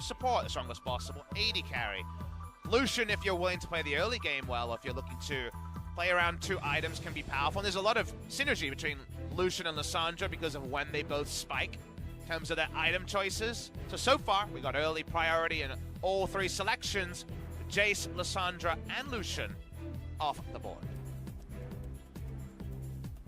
support as strong as possible, AD carry. Lucian, if you're willing to play the early game well, or if you're looking to play around 2 items, can be powerful. And there's a lot of synergy between Lucian and Lissandra because of when they both spike in terms of their item choices. So far, we got early priority in all 3 selections. Jace, Lissandra, and Lucian off the board.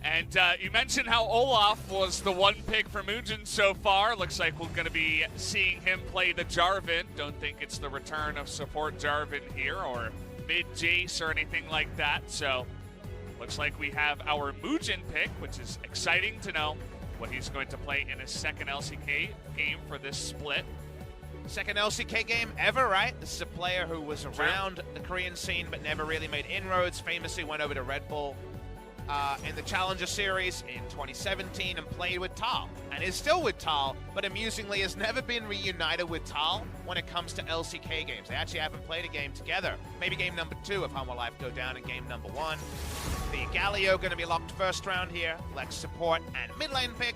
And you mentioned how Olaf was the one pick for Mugen so far. Looks like we're going to be seeing him play the Jarvan. Don't think it's the return of support Jarvan here or mid Jace or anything like that. So looks like we have our Mugen pick, which is exciting to know what he's going to play in his second LCK game for this split. Second LCK game ever, right? This is a player who was around the Korean scene but never really made inroads. Famously went over to Red Bull in the Challenger Series in 2017 and played with Tal, and is still with Tal, but amusingly has never been reunited with Tal when it comes to LCK games. They actually haven't played a game together. Maybe game number 2 if Hanwha Life go down in game number 1. The Galio going to be locked first round here. Lex support and mid lane pick.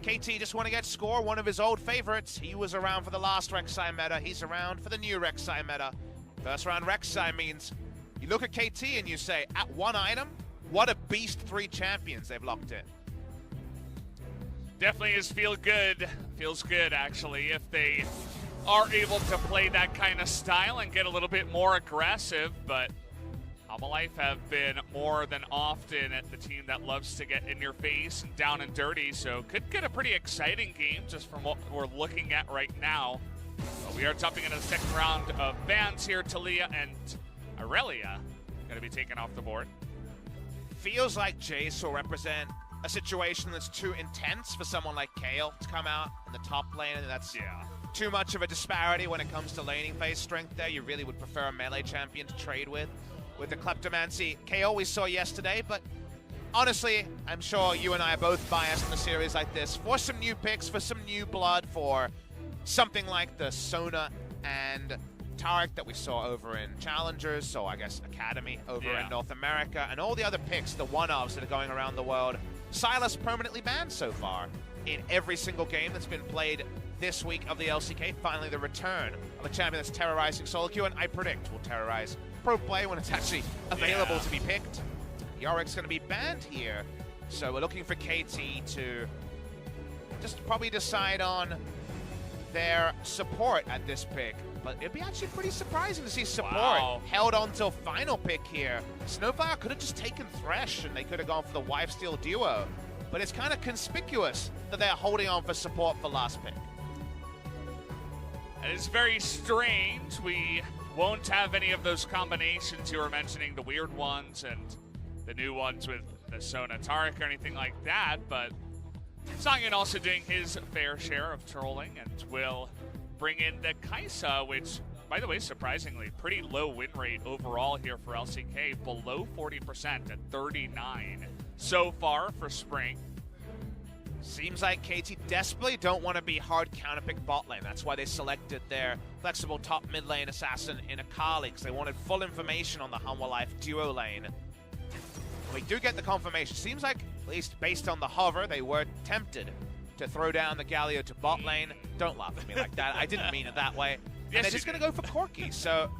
KT just want to get score, one of his old favorites. He was around for the last Rek'Sai meta. He's around for the new Rek'Sai meta. First round Rek'Sai means you look at KT and you say, at 1 item, what a beast 3 champions they've locked in. Definitely is feels good actually, if they are able to play that kind of style and get a little bit more aggressive, but Hanwha Life have been more than often at the team that loves to get in your face and down and dirty, so could get a pretty exciting game just from what we're looking at right now. But we are jumping into the second round of bans here. Talia and Aurelia going to be taken off the board. Feels like Jace will represent a situation that's too intense for someone like Kayle to come out in the top lane, and that's too much of a disparity when it comes to laning phase strength there. You really would prefer a melee champion to trade with the Kleptomancy Kayle we saw yesterday, but honestly, I'm sure you and I are both biased in a series like this for some new picks, for some new blood, for something like the Sona and Tarek that we saw over in Challengers, so I guess Academy over in North America, and all the other picks, the one-offs that are going around the world. Sylas permanently banned so far in every single game that's been played this week of the LCK. Finally, the return of a champion that's terrorizing solo queue, and I predict will terrorize pro play when it's actually available to be picked. Yorick's going to be banned here, so we're looking for KT to just probably decide on their support at this pick. But it'd be actually pretty surprising to see support held on till final pick here. Snowfire could have just taken Thresh and they could have gone for the Wifesteal duo. But it's kind of conspicuous that they're holding on for support for last pick. It is very strange. We won't have any of those combinations you were mentioning, the weird ones and the new ones with the Sona Tarek or anything like that, but Sangin also doing his fair share of trolling and will bring in the Kai'Sa, which, by the way, surprisingly, pretty low win rate overall here for LCK, below 40% at 39 so far for Spring. Seems like KT desperately don't want to be hard counterpick bot lane. That's why they selected their flexible top mid lane assassin in Akali, because they wanted full information on the Hanwha Life duo lane. We do get the confirmation. Seems like, at least based on the hover, they were tempted to throw down the Galio to bot lane. Don't laugh at me like that. I didn't mean it that way. And they're just going to go for Corki. So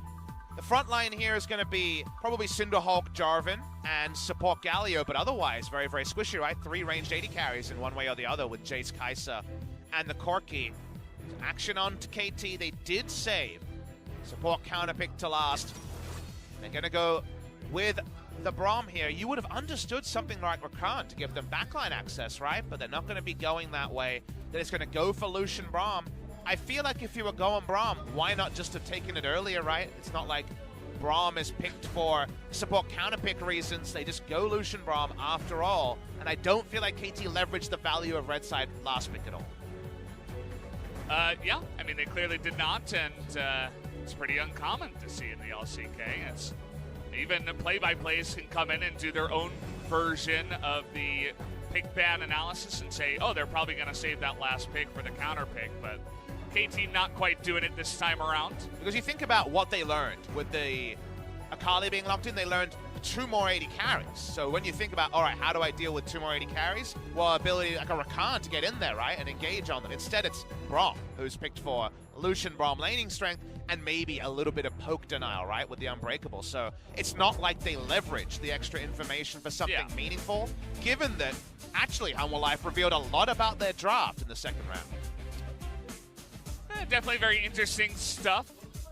the front line here is going to be probably Cinderhawk, Jarvan, and support Galio, but otherwise very, very squishy, right? 3 ranged 80 carries in one way or the other with Jace, Kai'Sa, and the Corki. Action on to KT. They did save support counterpick to last. They're going to go with the Braum here. You would have understood something like Rakan to give them backline access, right? But they're not going to be going that way. They're just going to go for Lucian Braum. I feel like if you were going Braum, why not just have taken it earlier, right? It's not like Braum is picked for support counterpick reasons. They just go Lucian Braum after all. And I don't feel like KT leveraged the value of red side last pick at all. Yeah, I mean, they clearly did not, and it's pretty uncommon to see in the LCK. It's even the play-by-plays can come in and do their own version of the pick ban analysis and say, oh, they're probably going to save that last pick for the counter pick, but KT not quite doing it this time around. Because you think about what they learned with the Akali being locked in, they learned 2 more 80 carries. So when you think about, all right, how do I deal with 2 more 80 carries? Well, ability like a Rakan to get in there, right, and engage on them. Instead, it's Braum, who's picked for Lucian Braum laning strength, and maybe a little bit of poke denial, right, with the Unbreakable. So it's not like they leverage the extra information for something meaningful, given that actually Hanwha Life revealed a lot about their draft in the second round. Definitely very interesting stuff.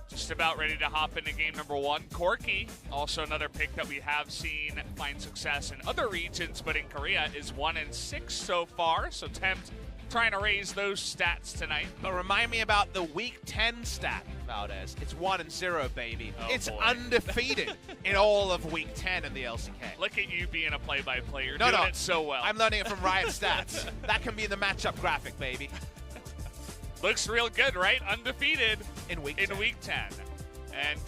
Just about ready to hop into game number 1. Corki, also another pick that we have seen find success in other regions, but in Korea is 1-6 so far. So Tempt trying to raise those stats tonight. But remind me about the Week 10 stat, Valdez. It's 1-0, baby. Oh, it's boy. Undefeated in all of Week 10 in the LCK. Look at you being a play-by-play. You're doing it so well. I'm learning it from Riot Stats. That can be in the matchup graphic, baby. Looks real good, right? Undefeated in Week 10. And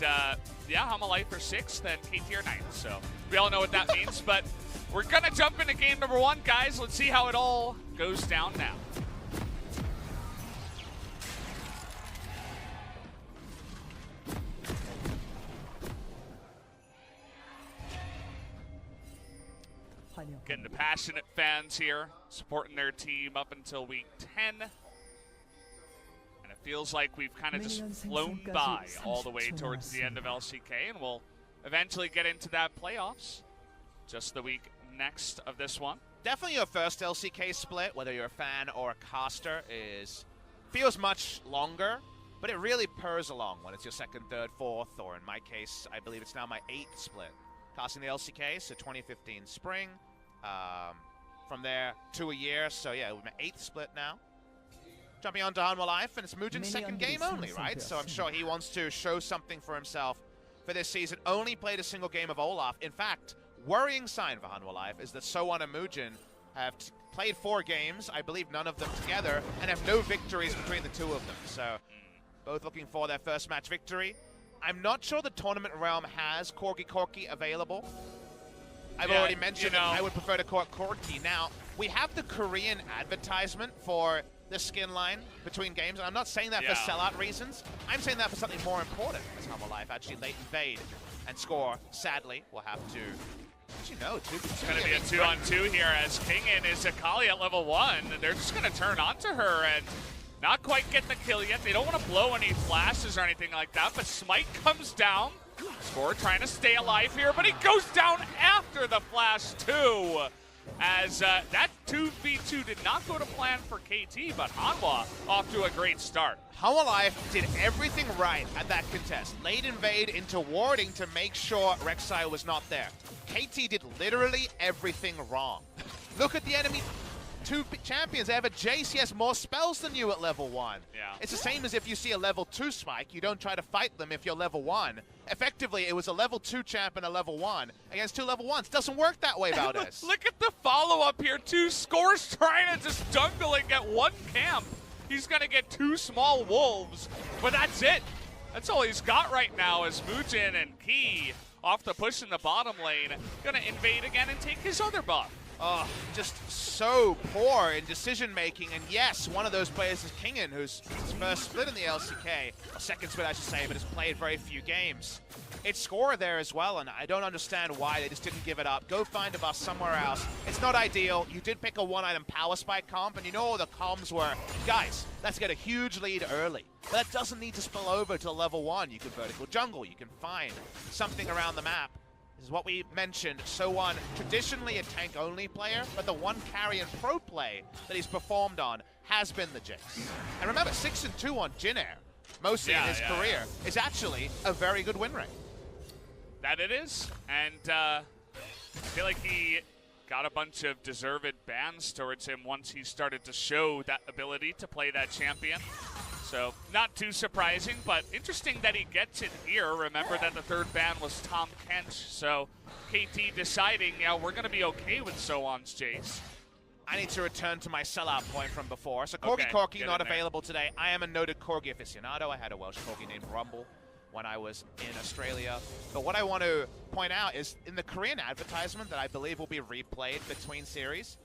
yeah, Hanwha Life are 6th and KT are 9th. So we all know what that means. But we're going to jump into game number 1, guys. Let's see how it all goes down now. Getting the passionate fans here, supporting their team up until Week 10. And it feels like we've kind of just flown by all the way towards the end of LCK, and we'll eventually get into that playoffs just the week next of this one. Definitely your first LCK split, whether you're a fan or a caster, feels much longer, but it really purrs along when it's your second, third, fourth, or in my case, I believe it's now my 8th split. Casting the LCK, so 2015 spring. From there to a year, so yeah, we're my 8th split now. Jumping on to Hanwha Life, and it's Mujin's second game only, right? So I'm sure he wants to show something for himself for this season. Only played a single game of Olaf. In fact, worrying sign for Hanwha Life is that So1 and Mujin have played 4 games, I believe none of them together, and have no victories between the two of them. So both looking for their first match victory. I'm not sure the tournament realm has Corgi available. I've already mentioned that I would prefer to court Corgi. Now, we have the Korean advertisement for the skin line between games, and I'm not saying that for sellout reasons. I'm saying that for something more important, as Hanwha Life actually late invade and score. Sadly, we'll have to. Actually, no, it's going to be a 2-on-2 here as Kingen is Akali at level 1. They're just going to turn onto her and not quite get the kill yet. They don't want to blow any flashes or anything like that, but Smite comes down. Score trying to stay alive here, but he goes down after the flash too. As that 2v2 did not go to plan for KT, but Hanwha off to a great start. Hanwha Life did everything right at that contest. Late invade into warding to make sure Rek'Sai was not there. KT did literally everything wrong. Look at the enemy. 2 champions. They have a Jace. He has more spells than you at level 1. Yeah. It's the same as if you see a level 2 spike. You don't try to fight them if you're level 1. Effectively, it was a level 2 champ and a level 1 against 2 level 1s. Doesn't work that way, Valdez. Look at the follow-up here. 2 Scores trying to just jungle and get 1 camp. He's going to get 2 small wolves, but that's it. That's all he's got right now is Mujin and Key off the push in the bottom lane. Going to invade again and take his other buff. Oh, just so poor in decision-making. And yes, one of those players is Kingen, who's his first split in the LCK. Or second split, I should say, but has played very few games. It's Score there as well, and I don't understand why they just didn't give it up. Go find a buff somewhere else. It's not ideal. You did pick a 1-item power spike comp, and you know the comms were, guys, let's get a huge lead early. But that doesn't need to spill over to level 1. You can vertical jungle. You can find something around the map. This is what we mentioned. So1, traditionally a tank-only player, but the one carry and pro play that he's performed on has been the Jace. And remember, 6-2 on Jin Air, mostly in his career, is actually a very good win rate. That it is, and I feel like he got a bunch of deserved bans towards him once he started to show that ability to play that champion. So not too surprising, but interesting that he gets it here. Remember that the 3rd ban was Tom Kench, so KT deciding, yeah, we're going to be okay with So1's Jace. I need to return to my sellout point from before. So Corgi not available today. I am a noted Corgi aficionado. I had a Welsh Corgi named Rumble when I was in Australia. But what I want to point out is in the Korean advertisement that I believe will be replayed between series,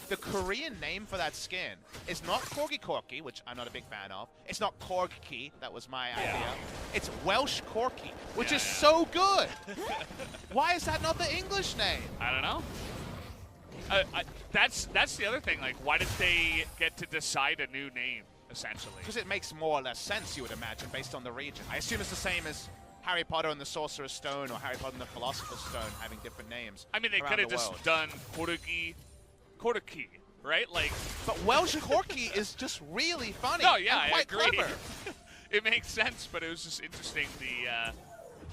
the Korean name for that skin is not Corgi, which I'm not a big fan of. It's not Korgi, that was my idea. It's Welsh Corgi, which is so good. Why is that not the English name? I don't know. That's the other thing. Like, why did they get to decide a new name? essentially. Because it makes more or less sense, you would imagine, based on the region. I assume it's the same as Harry Potter and the Sorcerer's Stone or Harry Potter and the Philosopher's Stone having different names. I mean, they could have just done Korki, right? Like, but Welsh Corky is just really funny. No, yeah, and quite I agree. Clever. It makes sense, but it was just interesting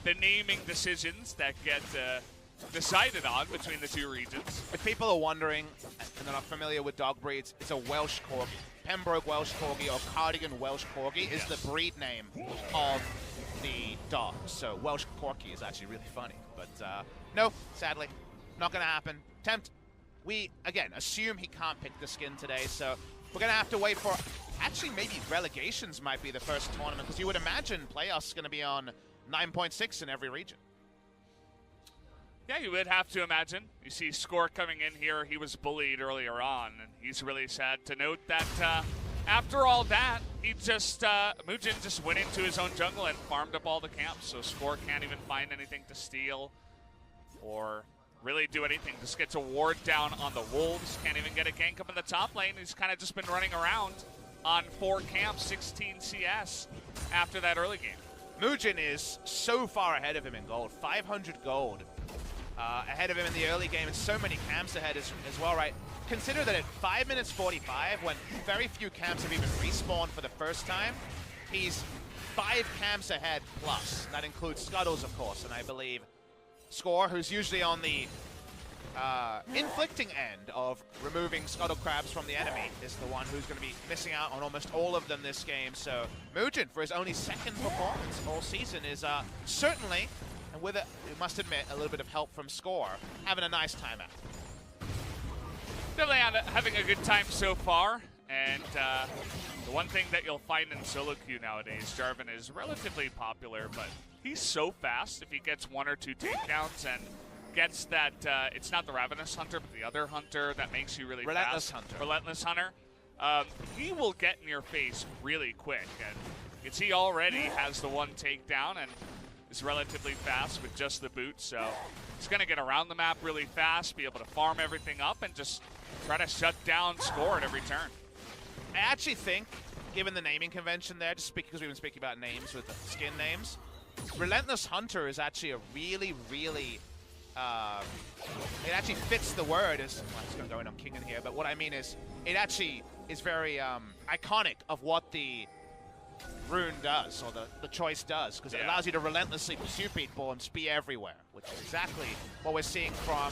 the naming decisions that get decided on between the two regions. If people are wondering and they're not familiar with dog breeds, it's a Welsh Corgi. Pembroke Welsh Corgi or Cardigan Welsh Corgi is the breed name of the dog. So Welsh Corgi is actually really funny. But no, sadly, not going to happen. Tempt, we, again, assume he can't pick the skin today, so we're going to have to wait for, actually maybe relegations might be the first tournament, because you would imagine playoffs is going to be on 9.6 in every region. Yeah, you would have to imagine. You see Score coming in here. He was bullied earlier on, and he's really sad to note that after all that, he just, Mugen just went into his own jungle and farmed up all the camps, so Score can't even find anything to steal or really do anything. Just gets a ward down on the Wolves, can't even get a gank up in the top lane. He's kind of just been running around on 4 camps, 16 CS after that early game. Mugen is so far ahead of him in gold, 500 gold. Ahead of him in the early game, and so many camps ahead as well, right? Consider that at 5 minutes 45, when very few camps have even respawned for the first time, he's 5 camps ahead plus. That includes Scuttles, of course, and I believe Score, who's usually on the inflicting end of removing Scuttle Crabs from the enemy, is the one who's going to be missing out on almost all of them this game. So Mugen, for his only 2nd performance all season, is certainly, and with it, we must admit, a little bit of help from Score, having a nice time out. Definitely having a good time so far, and the one thing that you'll find in solo queue nowadays, Jarvan is relatively popular, but he's so fast if he gets 1 or 2 takedowns and gets that, it's not the Ravenous Hunter, but the other hunter that makes you really Relentless fast. Hunter. Relentless Hunter. He will get in your face really quick, and you can see already has the 1 takedown and is relatively fast with just the boot, so he's going to get around the map really fast, be able to farm everything up, and just try to shut down Score at every turn. I actually think, given the naming convention there, just because we've been speaking about names with the skin names, Relentless Hunter is actually a really, really, it actually fits the word as, well, it's going to go in on King in here, but what I mean is, it actually is very iconic of what the rune does, or the choice does, because it allows you to relentlessly pursue people and be everywhere, which is exactly what we're seeing from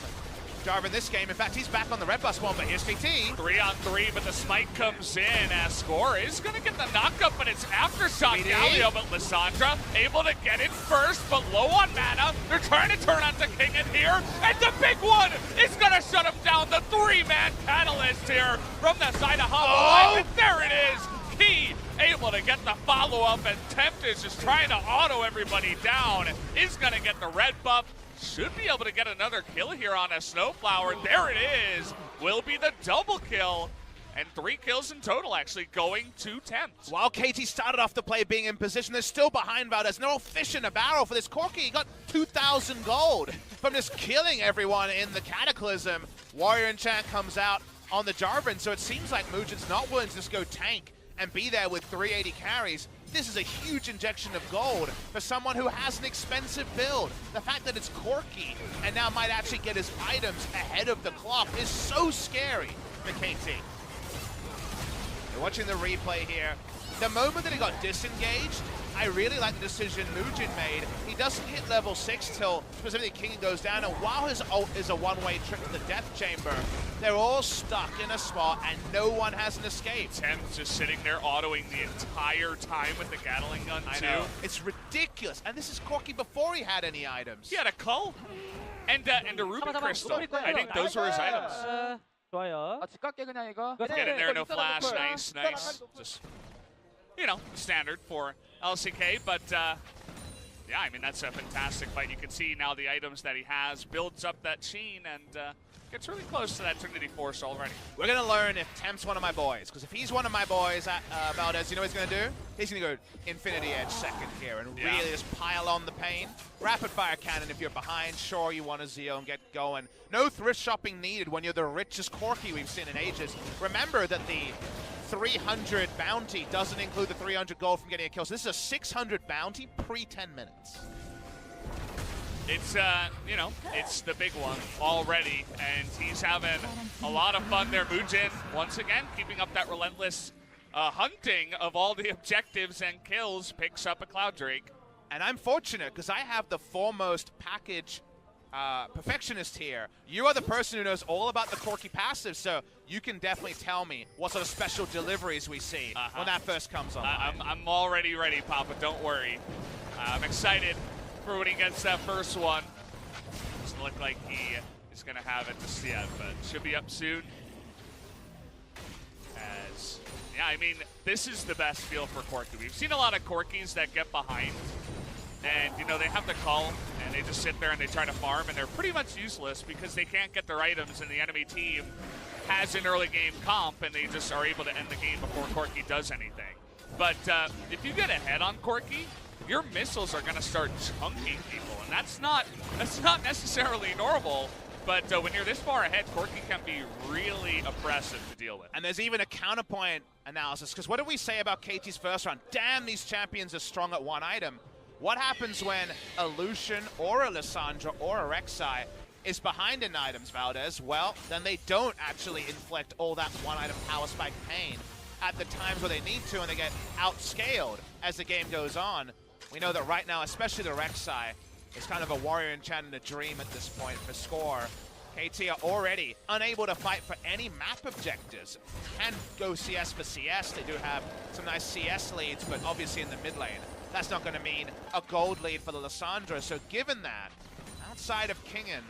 Jarvan this game. In fact, he's back on the red bus one, but here's VT. 3-on-3, but the smite comes in as Score is going to get the knockup, but it's Aftershock Galio, but Lissandra able to get it first, but low on mana. They're trying to turn on to King in here, and the big one is going to shut him down. The 3-man catalyst here from the side of Hanwha, and there it is. Key able to get the follow-up, and Tempt is just trying to auto everybody down. Is going to get the red buff. Should be able to get another kill here on a Snowflower. There it is. Will be the double kill. And 3 kills in total, actually, going to Tempt. While KT started off the play being in position, they're still behind Valdez. No fish in a barrel for this Corky. He got 2,000 gold from just killing everyone in the Cataclysm. Warrior Enchant comes out on the Jarvan, so it seems like Mugen's not willing to just go tank and be there with 380 carries. This is a huge injection of gold for someone who has an expensive build. The fact that it's Corky and now might actually get his items ahead of the clock is so scary for KT. You're watching the replay here. The moment that he got disengaged, I really like the decision Mugen made. He doesn't hit level 6 till specifically King goes down, and while his ult is a one-way trip to the Death Chamber, they're all stuck in a spot and no one has an escape. Tempt just sitting there autoing the entire time with the Gatling gun too. I know. It's ridiculous, and this is Corky before he had any items. He had a cull and a ruby crystal. I think those were his items. Get in there, no flash, nice. Just, you know, standard for LCK, but yeah, I mean, that's a fantastic fight. You can see now the items that he has, builds up that sheen, and gets really close to that Trinity Force already. We're going to learn if Tempt's one of my boys, because if he's one of my boys, Valdez, you know what he's going to do? He's going to go Infinity Edge second here and really just pile on the pain. Rapid Fire Cannon if you're behind. Sure, you want to Zeo and get going. No thrift shopping needed when you're the richest Corky we've seen in ages. Remember that the 300 bounty doesn't include the 300 gold from getting a kill. So this is a 600 bounty pre-10 minutes. It's, you know, it's the big one already, and he's having a lot of fun there. Mujin, once again, keeping up that relentless hunting of all the objectives and kills, picks up a Cloud Drake. And I'm fortunate because I have the foremost package perfectionist here. You are the person who knows all about the Corki passive, so you can definitely tell me what sort of special deliveries we see when that first comes on. I'm already ready, Papa, don't worry. I'm excited for when he gets that first one. Doesn't look like he is going to have it just yet, but should be up soon. As, yeah, I mean, this is the best feel for Corki. We've seen a lot of Corkis that get behind, and, you know, they have the call, and they just sit there and they try to farm, and they're pretty much useless because they can't get their items, and the enemy team has an early game comp, and they just are able to end the game before Corki does anything. But if you get ahead on Corki, your missiles are going to start chunking people, and that's not necessarily normal. But when you're this far ahead, Corki can be really oppressive to deal with. And there's even a counterpoint analysis, because what did we say about KT's first round? Damn, these champions are strong at one item. What happens when a Lucian or a Lissandra or a Rek'Sai is behind in items, Valdez? Well, then they don't actually inflict all that one item power spike pain at the times where they need to, and they get outscaled as the game goes on. We know that right now, especially the Rek'Sai, is kind of a warrior enchant in a dream at this point for score. KT are already unable to fight for any map objectives. Can go CS for CS. They do have some nice CS leads, but obviously in the mid lane, that's not going to mean a gold lead for the Lissandra. So given that, outside of Kingen,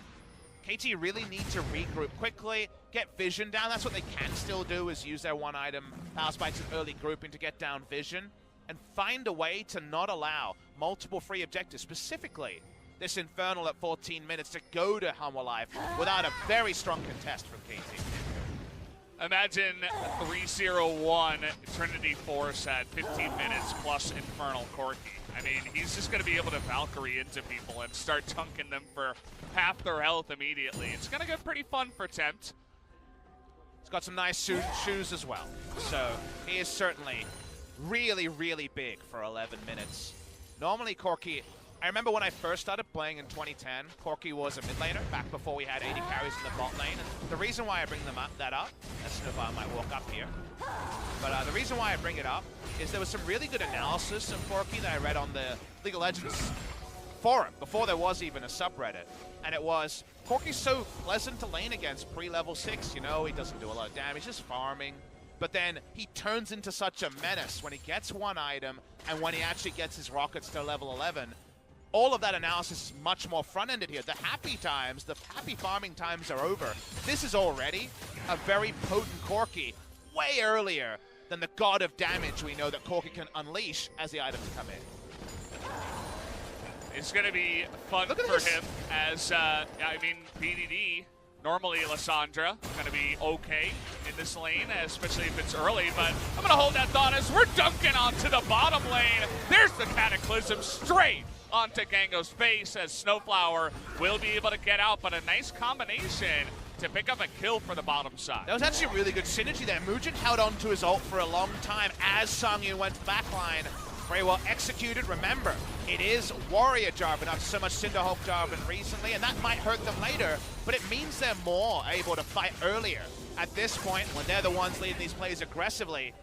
KT really need to regroup quickly, get vision down. That's what they can still do, is use their one item power spikes and early grouping to get down vision, and find a way to not allow multiple free objectives, specifically this Infernal at 14 minutes, to go to Hanwha Life without a very strong contest from KT. Imagine 3-0-1 Trinity Force at 15 minutes plus Infernal Corki. I mean, he's just going to be able to Valkyrie into people and start chunking them for half their health immediately. It's going to get pretty fun for Tempt. He's got some nice shoes as well, so he is certainly really, really big for 11 minutes. Normally, Corki, I remember when I first started playing in 2010, Corki was a mid laner, back before we had 80 carries in the bot lane. And the reason why I bring that up, Snowfire might walk up here, but the reason why I bring it up is there was some really good analysis of Corki that I read on the League of Legends forum, before there was even a subreddit. And it was, Corki's so pleasant to lane against pre-level 6, you know, he doesn't do a lot of damage, just farming. But then he turns into such a menace when he gets one item and when he actually gets his rockets to level 11. All of that analysis is much more front-ended here. The happy times, the happy farming times are over. This is already a very potent Corki, way earlier than the god of damage we know that Corki can unleash as the items come in. It's going to be fun for him as, I mean, BDD, normally Lissandra, going to be okay in this lane, especially if it's early, but I'm going to hold that thought as we're dunking onto the bottom lane. There's the Cataclysm straight onto Gango's face as Snowflower will be able to get out, but a nice combination to pick up a kill for the bottom side. That was actually a really good synergy there. Mujin held on to his ult for a long time as Sangyu went backline. Very well executed. Remember, it is Warrior Jarvan, not so much Cinderhawk Jarvan recently, and that might hurt them later, but it means they're more able to fight earlier. At this point, when they're the ones leading these plays aggressively,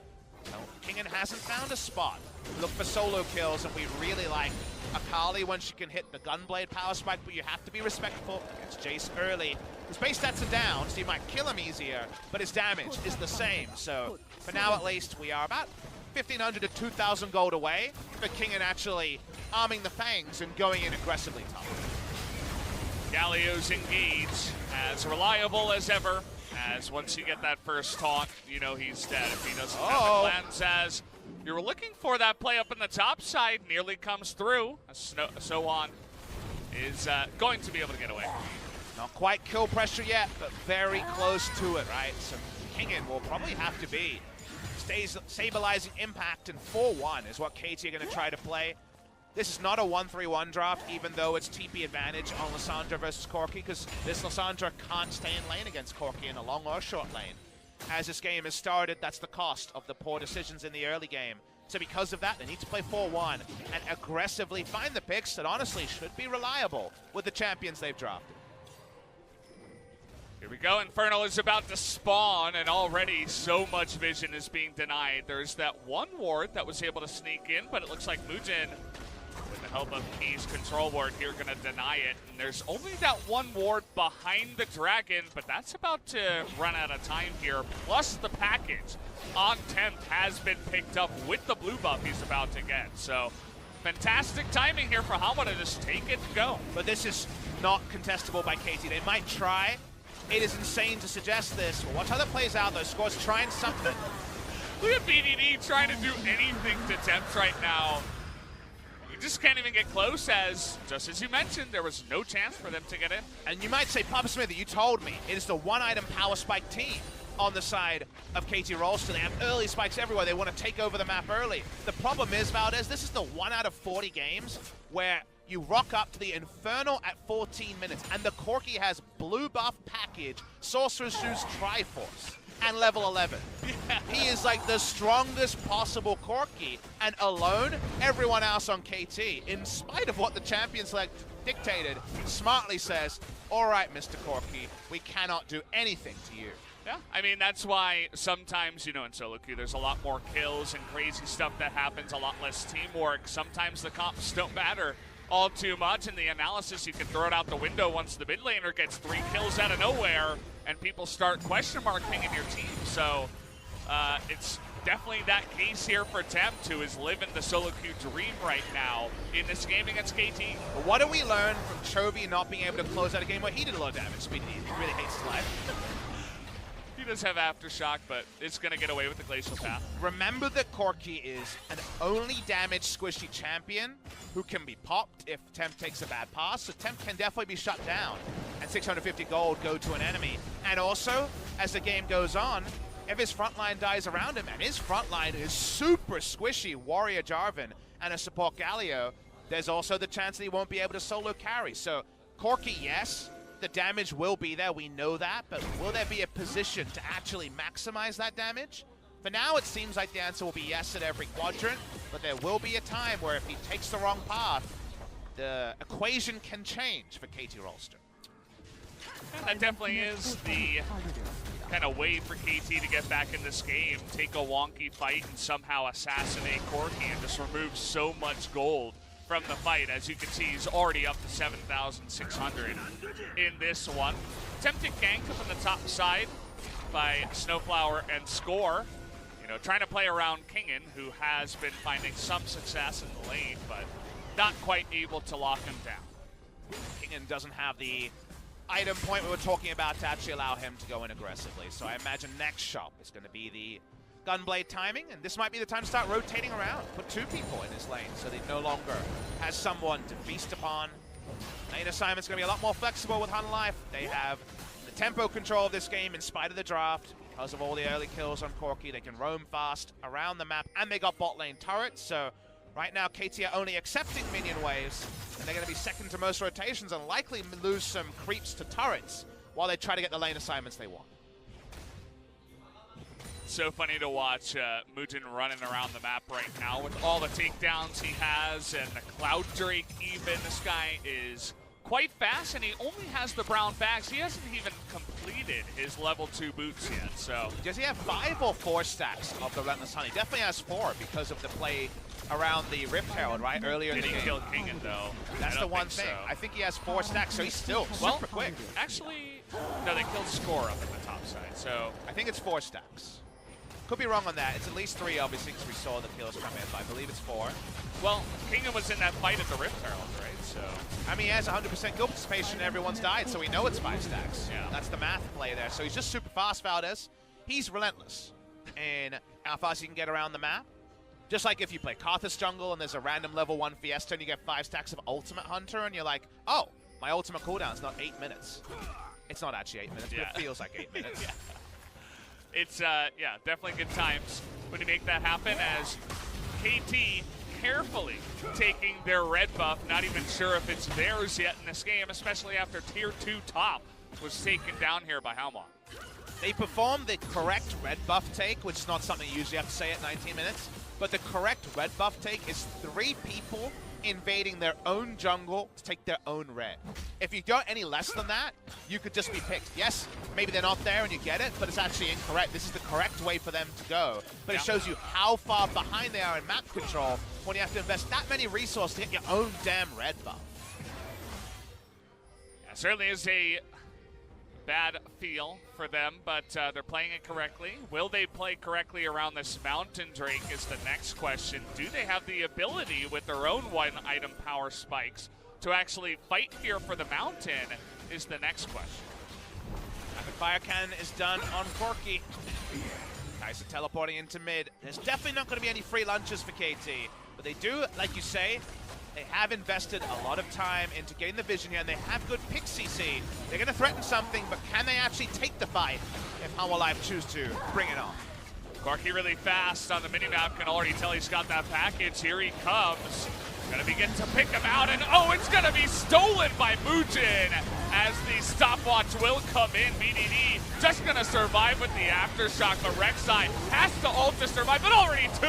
well, Kingen hasn't found a spot. We look for solo kills, and we really like Akali when she can hit the Gunblade power spike, but you have to be respectful against Jace early. His base stats are down, so you might kill him easier, but his damage is the same. So, for now at least, we are about 1,500 to 2,000 gold away for Kingen actually arming the Fangs and going in aggressively top. Galio's engaged, as reliable as ever, as once you get that first taunt, you know he's dead if he doesn't have the cleanse. As you were looking for that play up in the top side, nearly comes through. So-On is going to be able to get away. Not quite kill pressure yet, but very close to it, right? So Kingen will probably have to be stabilizing impact, and 4-1 is what KT are going to try to play. This is not a 1-3-1 draft, even though it's TP advantage on Lissandra versus Corki, because this Lissandra can't stay in lane against Corki in a long or short lane. as this game has started. That's the cost of the poor decisions in the early game. So because of that, they need to play 4-1 and aggressively find the picks that honestly should be reliable with the champions they've drafted. Here we go. Infernal is about to spawn, and already so much vision is being denied. There's that one ward that was able to sneak in, but it looks like Mujin, with the help of Key's control ward here, going to deny it. And there's only that one ward behind the dragon, but that's about to run out of time here. Plus the package on Tempt has been picked up with the blue buff he's about to get. So fantastic timing here for Hanwha to just take it and go. But this is not contestable by KT. They might try. It is insane to suggest this. We'll watch how that plays out, though. Score's trying something. Look at BDD trying to do anything to Tempt right now. You just can't even get close, as, just as you mentioned, there was no chance for them to get in. And you might say, Papa Smith, you told me. It is the one-item power spike team on the side of KT Rolster. They have early spikes everywhere. They want to take over the map early. The problem is, Valdez, this is the 1 out of 40 games where you rock up to the Infernal at 14 minutes, and the Corki has blue buff package, Sorcerer's Shoes Triforce, and level 11. Yeah. He is like the strongest possible Corki, and alone, everyone else on KT, in spite of what the champion select dictated, smartly says, all right, Mr. Corki, we cannot do anything to you. Yeah, I mean, that's why sometimes, you know, in solo queue, there's a lot more kills and crazy stuff that happens, a lot less teamwork. Sometimes the comps don't matter all too much. In the analysis, you can throw it out the window once the mid laner gets 3 kills out of nowhere and people start question marking in your team. So it's definitely that case here for Tempt, who is living the solo queue dream right now in this game against KT. But what do we learn from Chovy not being able to close out a game where he did a lot of damage? He really hates his life. He does have Aftershock, but it's going to get away with the Glacial Path. Remember that Corki is an only damage squishy champion who can be popped if Tempt takes a bad pass, so Tempt can definitely be shut down, and 650 gold go to an enemy. And also, as the game goes on, if his frontline dies around him, and his frontline is super squishy, Warrior Jarvan and a support Galio, there's also the chance that he won't be able to solo carry. So Corki, yes, the damage will be there, we know that, but will there be a position to actually maximize that damage? For now, it seems like the answer will be yes at every quadrant, but there will be a time where if he takes the wrong path, the equation can change for KT Rolster. And that definitely is the kind of way for KT to get back in this game, take a wonky fight and somehow assassinate Corki and just remove so much gold from the fight. As you can see, he's already up to 7,600 in this one. Attempted gank up on the top side by Snowflower and Score. You know, trying to play around Kingen, who has been finding some success in the lane, but not quite able to lock him down. Kingen doesn't have the item point we were talking about to actually allow him to go in aggressively. So I imagine next shop is going to be the Gunblade timing, and this might be the time to start rotating around. Put 2 people in his lane so that he no longer has someone to feast upon. Lane assignment's going to be a lot more flexible with Hun Life. They have the tempo control of this game in spite of the draft. Because of all the early kills on Corki, they can roam fast around the map, and they got bot lane turrets. So right now, KT are only accepting minion waves, and they're going to be second to most rotations and likely lose some creeps to turrets while they try to get the lane assignments they want. So funny to watch Mujin running around the map right now with all the takedowns he has and the Cloud Drake even. This guy is quite fast, and he only has the brown bags. He hasn't even completed his level 2 boots yet, so. Does he have 5 or 4 stacks of the Relentless Honey? Definitely has 4 because of the play around the Rift Herald, right? Earlier in the game. Did he kill Kingen, though? That's the one thing. So. I think he has 4 stacks, so he's still super quick. Actually, no, they killed Score up at the top side, so. I think it's 4 stacks. Could be wrong on that. It's at least 3, obviously, because we saw the kills come in, but I believe it's 4. Well, Kingen was in that fight at the Rift Herald, right? So. I mean, he has 100% kill participation, everyone's died, so we know it's 5 stacks. Yeah. That's the math play there. So he's just super fast, Valdez. He's relentless in how fast he can get around the map. Just like if you play Karthus jungle and there's a random level 1 Fiesta and you get 5 stacks of Ultimate Hunter and you're like, oh, my ultimate cooldown's not 8 minutes. It's not actually 8 minutes, but it feels like 8 minutes. Yeah. It's, yeah, definitely good times when you make that happen, as KT carefully taking their red buff, not even sure if it's theirs yet in this game, especially after Tier 2 top was taken down here by Hanwha. They performed the correct red buff take, which is not something you usually have to say at 19 minutes, but the correct red buff take is 3 people invading their own jungle to take their own red. If you go any less than that, you could just be picked. Yes, maybe they're not there and you get it, but it's actually incorrect. This is the correct way for them to go. But it shows you how far behind they are in map control when you have to invest that many resources to get your own damn red buff. Yeah, certainly is a bad feel for them, but they're playing it correctly. Will they play correctly around this Mountain Drake is the next question. Do they have the ability with their own one-item power spikes to actually fight here for the Mountain is the next question. Rapid Fire Cannon is done on Corki. Kai'Sa teleporting into mid. There's definitely not going to be any free lunches for KT, but they do, like you say, they have invested a lot of time into getting the vision here, and they have good pick CC. They're going to threaten something, but can they actually take the fight if Hanwha Life choose to bring it on? Corki really fast on the minimap, can already tell he's got that package. Here he comes. Gonna begin to pick him out, and oh, it's gonna be stolen by Mujin as the stopwatch will come in. BDD just gonna survive with the aftershock, but Rek'Sai has to ult to survive, but already 2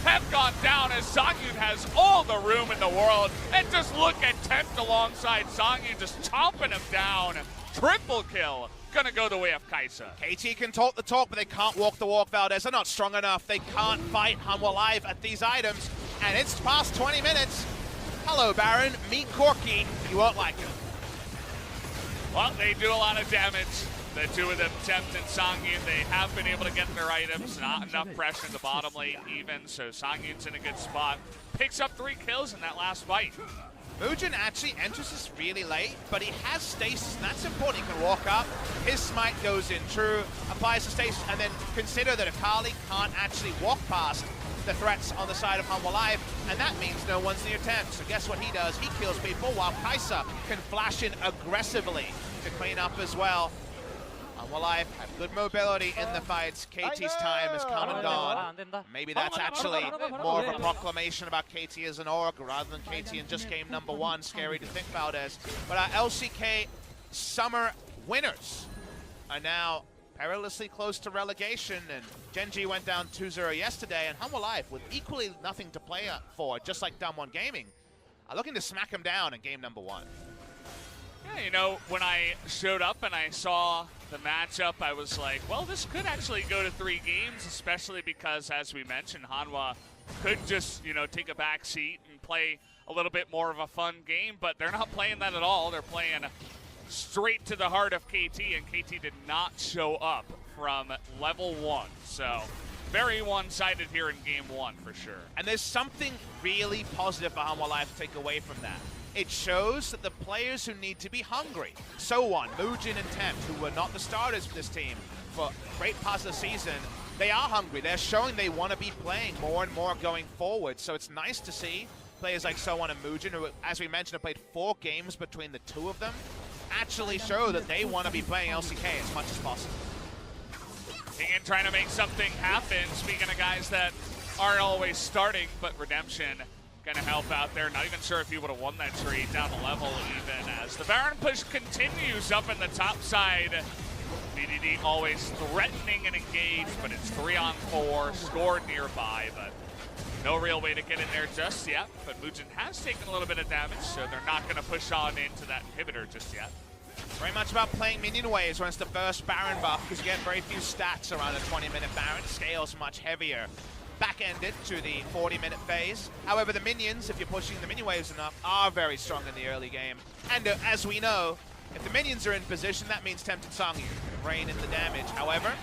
have gone down as Songyun has all the room in the world. And just look at Tempt alongside Songyun just chomping him down. Triple kill. Gonna go the way of Kai'Sa. KT can talk the talk, but they can't walk the walk, Valdez. They're not strong enough. They can't fight Hanwha Live at these items. And it's past 20 minutes. Hello, Baron. Meet Corki. You won't like it. Well, they do a lot of damage. The 2 of them, Tempt and Songyun, they have been able to get their items. Not enough pressure in the bottom lane even, so Songyun's in a good spot. Picks up 3 kills in that last fight. Mujin actually enters this really late, but he has stasis, and that's important. He can walk up, his smite goes in true, applies the stasis, and then consider that Akali can't actually walk past the threats on the side of Hanwha Live, and that means no one's near Tempt. So guess what he does? He kills people while Kai'Sa can flash in aggressively to clean up as well. Hanwha Live have good mobility in the fights. KT's time has come and gone. Maybe that's actually more of a proclamation about KT as an org rather than KT in just game number 1. Scary to think about as. But our LCK summer winners are now perilously close to relegation, and Genji went down 2-0 yesterday, and Hanwha Live, with equally nothing to play for, just like Dumb One Gaming, are looking to smack him down in game number 1. Yeah, you know, when I showed up and I saw the matchup, I was like, well, this could actually go to 3 games, especially because, as we mentioned, Hanwha could just, you know, take a back seat and play a little bit more of a fun game, but they're not playing that at all. They're playing straight to the heart of KT, and KT did not show up from level 1. So very one-sided here in game 1 for sure. And there's something really positive for Hanwha Live to take away from that. It shows that the players who need to be hungry, So1, Mujin, and Tempt, who were not the starters for this team for great parts of the season, they are hungry. They're showing they want to be playing more and more going forward. So it's nice to see players like So1 and Mujin, who, as we mentioned, have played 4 games between the 2 of them, actually show that they want to be playing LCK as much as possible. And trying to make something happen. Speaking of guys that aren't always starting, but Redemption going to help out there. Not even sure if he would have won that trade down the level even as the Baron push continues up in the top side. BDD always threatening and engaged, but it's 3-on-4, scored nearby, but no real way to get in there just yet. But Mujin has taken a little bit of damage, so they're not going to push on into that inhibitor just yet. Very much about playing minion waves when it's the first Baron buff, because you get very few stats around a 20-minute Baron. Scales much heavier. Back-ended to the 40-minute phase. However, the minions, if you're pushing the minion waves enough, are very strong in the early game. And as we know, if the minions are in position, that means Tempt and Songyun can rain in the damage. However,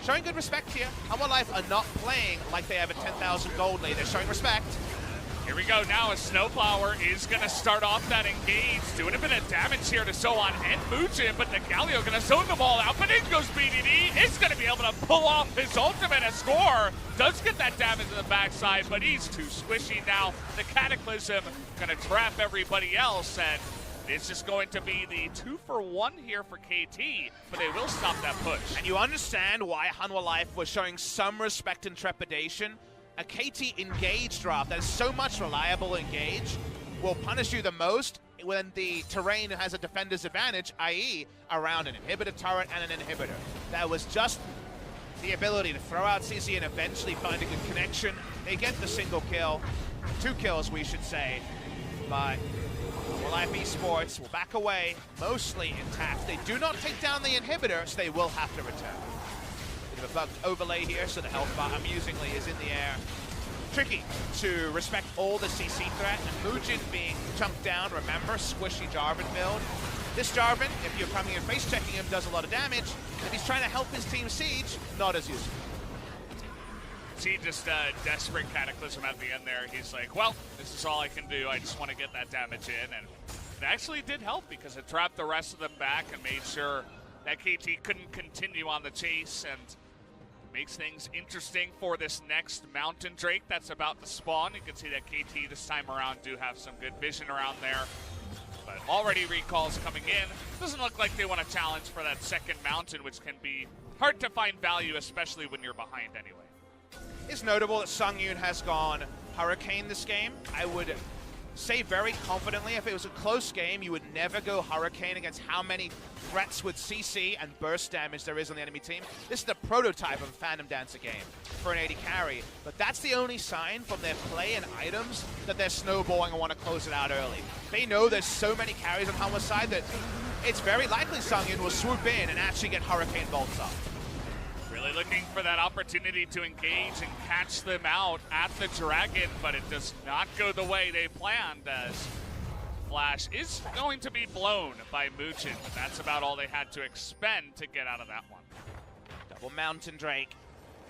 showing good respect here. Hanwha Life are not playing like they have a 10,000 gold lead. They're showing respect. Here we go now as Snowflower is going to start off that engage, doing a bit of damage here to So1 and Mujin, but the Galio going to zone them all out, but in goes BDD. Is going to be able to pull off his ultimate and score. Does get that damage in the backside, but he's too squishy now. The Cataclysm going to trap everybody else, and it's just going to be the 2-for-1 here for KT, but they will stop that push. And you understand why Hanwha Life was showing some respect and trepidation. A KT engage draft that is so much reliable engage will punish you the most when the terrain has a defender's advantage, i.e. around an inhibitor turret and an inhibitor. That was just the ability to throw out CC and eventually find a good connection. They get the single kill, 2 kills we should say, but Life Esports will back away, mostly intact. They do not take down the inhibitor, so they will have to return. Bit of a bugged overlay here, so the health bar amusingly is in the air. Tricky to respect all the CC threat, and Mujin being chunked down, remember, squishy Jarvan build. This Jarvan, if you're coming and face checking him, does a lot of damage. If he's trying to help his team siege, not as useful. See, just a desperate Cataclysm at the end there. He's like, well, this is all I can do. I just want to get that damage in. And it actually did help because it trapped the rest of them back and made sure that KT couldn't continue on the chase, and makes things interesting for this next Mountain Drake that's about to spawn. You can see that KT this time around do have some good vision around there. But already recalls coming in. Doesn't look like they want to challenge for that second mountain, which can be hard to find value, especially when you're behind anyway. It's notable that Sungyun has gone Hurricane this game. I would say very confidently, if it was a close game, you would never go Hurricane against how many threats with CC and burst damage there is on the enemy team. This is the prototype of a Phantom Dancer game for an AD carry, but that's the only sign from their play and items that they're snowballing and want to close it out early. They know there's so many carries on Hanwha's side that it's very likely Sungyun will swoop in and actually get Hurricane bolts up. Really looking for that opportunity to engage and catch them out at the Dragon, but it does not go the way they planned, as Flash is going to be blown by Mujin. That's about all they had to expend to get out of that one. Double Mountain Drake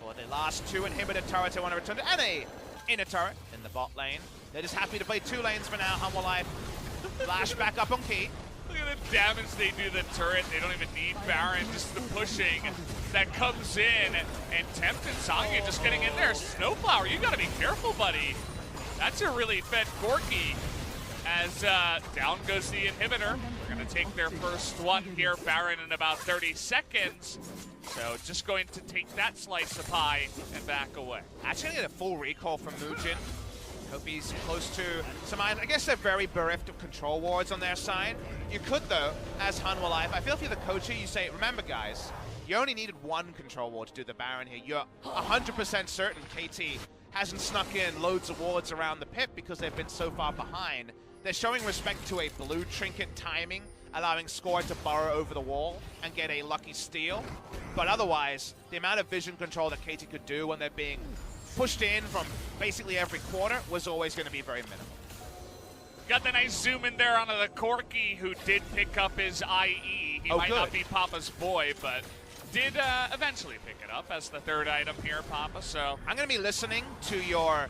for the last 2 inhibitor turrets they want to return to, and a inner turret in the bot lane. They're just happy to play 2 lanes for now. Hanwha Life. Flash back up on key. Look at the damage they do to the turret. They don't even need Baron, just the pushing that comes in, and Tempt and Sangya just getting in there. Snowflower, you gotta be careful, buddy. That's a really fed Corki, as down goes the inhibitor. They're gonna take their first one here, Baron, in about 30 seconds. So just going to take that slice of pie and back away. Actually gonna get a full recall from Mujin. Hope he's close to some items. I guess they're very bereft of control wards on their side. You could, though, as Hanwha Life, I feel if you're the coach here, you say, remember, guys, you only needed 1 control ward to do the Baron here. You're 100% certain KT hasn't snuck in loads of wards around the pit because they've been so far behind. They're showing respect to a blue trinket timing, allowing Score to burrow over the wall and get a lucky steal. But otherwise, the amount of vision control that KT could do when they're being pushed in from basically every corner was always going to be very minimal. Got the nice zoom in there onto the Corki, who did pick up his IE. He might not be Papa's boy, but did eventually pick it up as the 3rd item here, Papa. So I'm going to be listening to your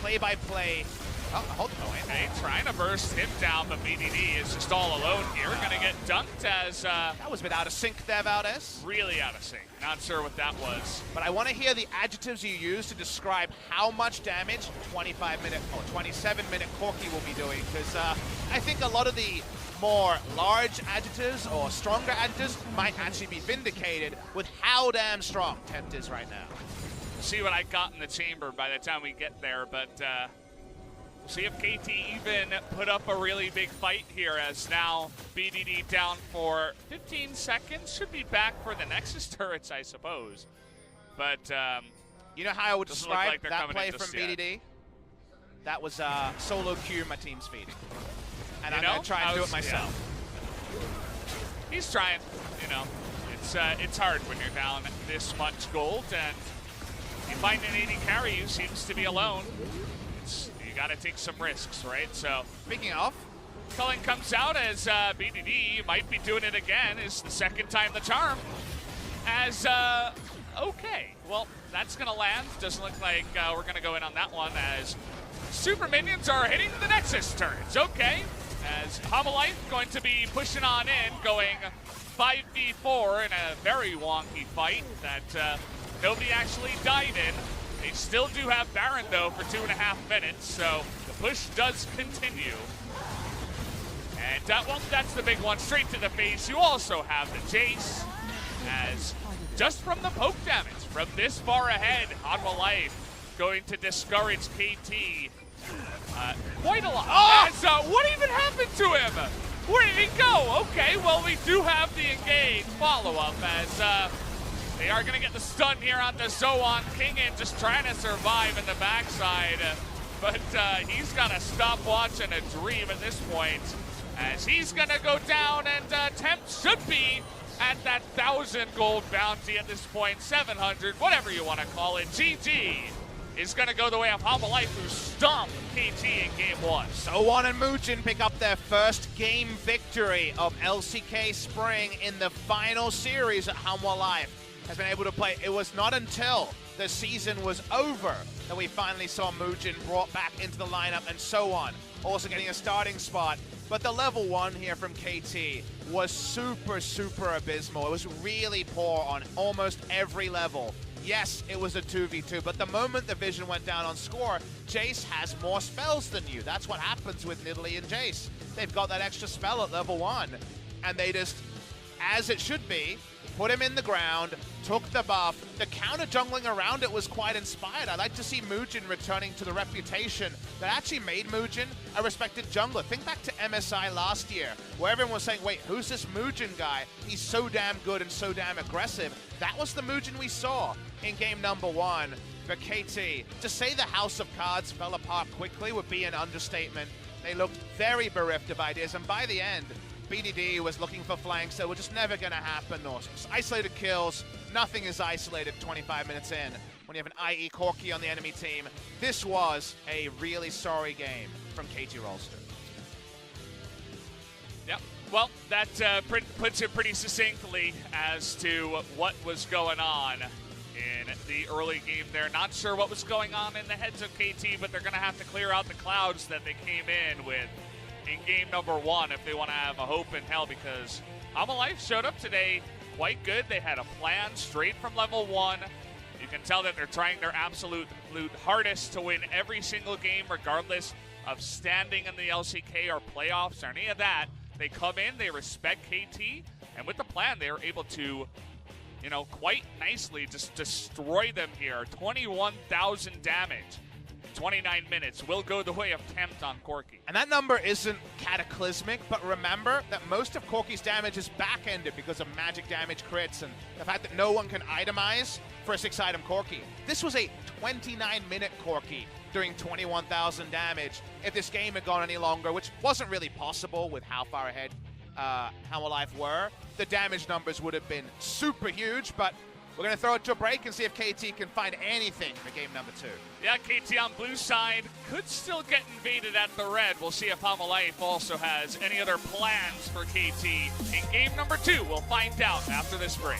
play-by-play. Oh, hold on. Hey, trying to burst him down, but BDD is just all alone here. Going to get dunked as... that was a bit out of sync there, Valdez. Really out of sync. Not sure what that was. But I want to hear the adjectives you use to describe how much damage 25-minute or 27-minute Corki will be doing, because I think a lot of the more large adjectives or stronger adjectives might actually be vindicated with how damn strong Tempt is right now. We'll see what I got in the chamber by the time we get there, but... we'll see if KT even put up a really big fight here, as now BDD down for 15 seconds. Should be back for the Nexus turrets, I suppose. But you know how I would describe like that play from BDD? That was solo queue my team's feeding. And I'm going to try and do it myself. Yeah. He's trying, you know. It's hard when you're down this much gold, and you find an AD carry who seems to be alone. You got to take some risks, right? So, speaking of, Cullen comes out as BDD might be doing it again. Is the 2nd time the charm. As, okay. Well, that's going to land. Doesn't look like we're going to go in on that one, as super minions are hitting the Nexus turrets. Okay. As Hanwha Life going to be pushing on in, going 5v4 in a very wonky fight that nobody actually died in. They still do have Baron, though, for 2.5 minutes, so the push does continue. And, well, that's the big one, straight to the face. You also have the chase, as just from the poke damage, from this far ahead, Hanwha Life going to discourage KT quite a lot. Oh! As, what even happened to him. Where did he go? Okay, well, we do have the engage follow-up as they are going to get the stun here on the Zoan. Kingen just trying to survive in the backside, but he's got to stop watching a dream at this point, as he's going to go down, and Temp should be at that 1,000 gold bounty at this point, 700, whatever you want to call it. GG is going to go the way of Hanwha Life, who stomped KT in game 1. Zoan and Mujin pick up their first game victory of LCK Spring in the final series at Hanwha Life. Has been able to play. It was not until the season was over that we finally saw Mujin brought back into the lineup, and so on, also getting a starting spot. But the level 1 here from KT was super abysmal. It was really poor on almost every level. Yes, it was a 2v2, but the moment the vision went down on score, Jace has more spells than you. That's what happens with Nidalee and Jace. They've got that extra spell at level 1, and they just, as it should be, put him in the ground, took the buff. The counter jungling around it was quite inspired. I like to see Mujin returning to the reputation that actually made Mujin a respected jungler. Think back to MSI last year, where everyone was saying, wait, who's this Mujin guy? He's so damn good and so damn aggressive. That was the Mujin we saw in game number 1 for KT. To say the House of Cards fell apart quickly would be an understatement. They looked very bereft of ideas, and by the end, BDD was looking for flanks that were just never going to happen, or isolated kills. Nothing is isolated 25 minutes in when you have an IE Corki on the enemy team. This was a really sorry game from KT Rolster. Yep. Well, that puts it pretty succinctly as to what was going on in the early game there. Not sure what was going on in the heads of KT, but they're going to have to clear out the clouds that they came in with in game number 1 if they want to have a hope in hell, because Hanwha Life showed up today quite good. They had a plan straight from level 1. You can tell that they're trying their absolute hardest to win every single game, regardless of standing in the LCK or playoffs or any of that. They come in, they respect KT, and with the plan, they were able to, you know, quite nicely just destroy them here. 21,000 damage. 29 minutes will go the way of Tempt on Corki. And that number isn't cataclysmic, but remember that most of Corki's damage is back-ended because of magic damage crits and the fact that no one can itemize for a 6-item Corki. This was a 29-minute Corki doing 21,000 damage. If this game had gone any longer, which wasn't really possible with how far ahead Hanwha Life were, the damage numbers would have been super huge, but we're going to throw it to a break and see if KT can find anything for game number 2. Yeah, KT on blue side could still get invaded at the red. We'll see if Hanwha Life also has any other plans for KT in game number 2. We'll find out after this break.